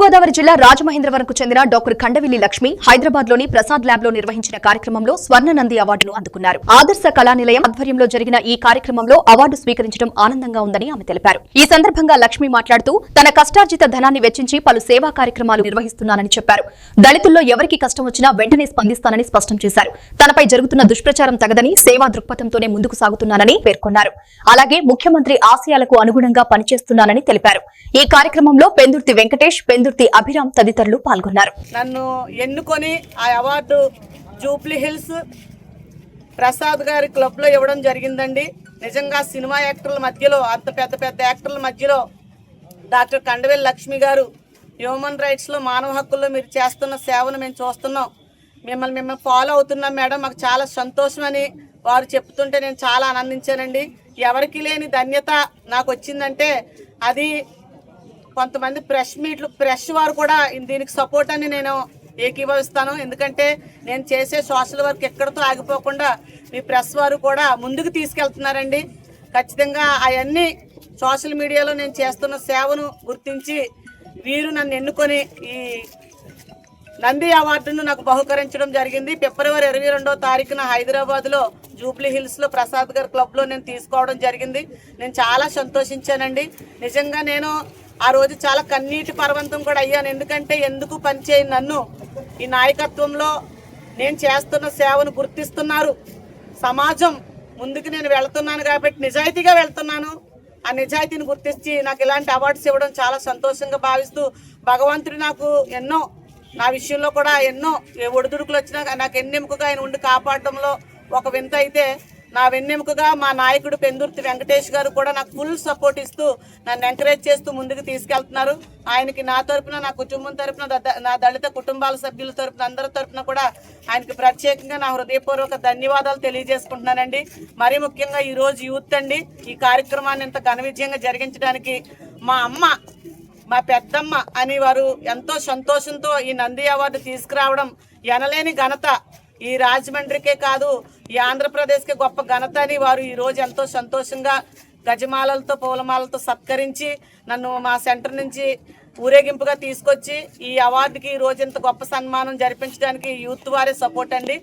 తూర్పుగోదావరి జిల్లా రాజమహేంద్రవరంకు చెందిన డాక్టర్ కండవిల్లి లక్ష్మి హైదరాబాద్ లోని ప్రసాద్ ల్యాబ్ లో నిర్వహించిన కార్యక్రమంలో స్వర్ణ నంది అవార్డును అందుకున్నారు. ఆదర్శ కళానిలయం ఆధ్వర్యంలో జరిగిన ఈ కార్యక్రమంలో అవార్డు స్వీకరించడం ఆనందంగా ఉందని ఆమె తెలిపారు. ఈ సందర్భంగా లక్ష్మి మాట్లాడుతూ తన కష్టార్జిత ధనాన్ని వెచ్చించి పలు సేవా కార్యక్రమాలు నిర్వహిస్తున్నానని చెప్పారు. దళితుల్లో ఎవరికి కష్టం వచ్చినా వెంటనే స్పందిస్తానని స్పష్టం చేశారు. తనపై జరుగుతున్న దుష్ప్రచారం తగదని సేవా దృక్పథంతోనే ముందుకు సాగుతున్నానని పేర్కొన్నారు. అలాగే ముఖ్యమంత్రి ఆశయాలకు అనుగుణంగా పనిచేస్తున్నానని తెలిపారు. ఈ కార్యక్రమంలో పెందుర్తి వెంకటేష్, పెందుర్తి అభిరామ్ తదితరులు పాల్గొన్నారు. నన్ను ఎన్నుకొని ఆ అవార్డు జూబ్లీ హిల్స్ ప్రసాద్ గారి క్లబ్ లో ఇవ్వడం జరిగిందండి. నిజంగా సినిమా యాక్టర్ల మధ్యలో, అంత పెద్ద పెద్ద యాక్టర్ల మధ్యలో డాక్టర్ కండవిల్లి లక్ష్మి గారు హ్యూమన్ రైట్స్ లో, మానవ హక్కుల్లో మీరు చేస్తున్న సేవను మేము చూస్తున్నాం, మిమ్మల్ని ఫాలో అవుతున్నాం మేడం, మాకు చాలా సంతోషం అని వారు చెప్తుంటే నేను చాలా ఆనందించానండి. ఎవరికి లేని ధన్యత నాకు వచ్చిందంటే అది కొంతమంది ప్రెస్ వారు కూడా దీనికి సపోర్ట్ అని నేను ఏకీభవిస్తాను. ఎందుకంటే నేను చేసే సోషల్ వర్క్ ఎక్కడితో ఆగిపోకుండా మీ ప్రెస్ వారు కూడా ముందుకు తీసుకెళ్తున్నారండి. ఖచ్చితంగా అవన్నీ సోషల్ మీడియాలో నేను చేస్తున్న సేవను గుర్తించి వీరు నన్ను ఎన్నుకొని ఈ నంది అవార్డును నాకు బహుకరించడం జరిగింది. ఫిబ్రవరి 22వ తారీఖున హైదరాబాద్లో జూబ్లీ హిల్స్లో ప్రసాద్ గారి క్లబ్లో నేను తీసుకోవడం జరిగింది. నేను చాలా సంతోషించానండి. నిజంగా నేను ఆ రోజు చాలా కన్నీటి పర్వంతం కూడా అయ్యాను. ఎందుకంటే ఎందుకు పనిచేయని నన్ను ఈ నాయకత్వంలో నేను చేస్తున్న సేవను గుర్తిస్తున్నారు. సమాజం ముందుకు నేను వెళ్తున్నాను కాబట్టి నిజాయితీగా వెళ్తున్నాను. ఆ నిజాయితీని గుర్తించి నాకు ఇలాంటి అవార్డ్స్ ఇవ్వడం చాలా సంతోషంగా భావిస్తూ, భగవంతుడు నాకు ఎన్నో, నా విషయంలో కూడా ఎన్నో ఒడిదుడుకులు వచ్చినా నాకు ఎన్నెముకగా ఆయన ఉండి కాపాడడంలో ఒక వింత అయితే, నా వెన్నెముకగా మా నాయకుడు పెందుర్తి వెంకటేష్ గారు కూడా నాకు ఫుల్ సపోర్ట్ ఇస్తూ నన్ను ఎంకరేజ్ చేస్తూ ముందుకు తీసుకెళ్తున్నారు. ఆయనకి నా తరపున, నా కుటుంబం తరపున, నా దళిత కుటుంబాల సభ్యుల తరపున, అందరి తరపున కూడా ఆయనకి ప్రత్యేకంగా నా హృదయపూర్వక ధన్యవాదాలు తెలియజేసుకుంటున్నానండి. మరీ ముఖ్యంగా ఈరోజు యూత్ అండి ఈ కార్యక్రమాన్ని ఇంత ఘన విజయంగా జరిగించడానికి మా అమ్మ, మా పెద్దమ్మ అని వారు ఎంతో సంతోషంతో ఈ నంది అవార్డు తీసుకురావడం ఎనలేని ఘనత. ఈ రాజమండ్రికే కాదు, ఈ ఆంధ్రప్రదేశ్కే గొప్ప ఘనత అని వారు ఈరోజు ఎంతో సంతోషంగా గజమాలలతో, పూలమాలతో సత్కరించి నన్ను మా సెంటర్ నుంచి ఊరేగింపుగా తీసుకొచ్చి ఈ అవార్డుకి ఈ రోజు ఇంత గొప్ప సన్మానం జరిపించడానికి యూత్ వారే సపోర్ట్ అండి.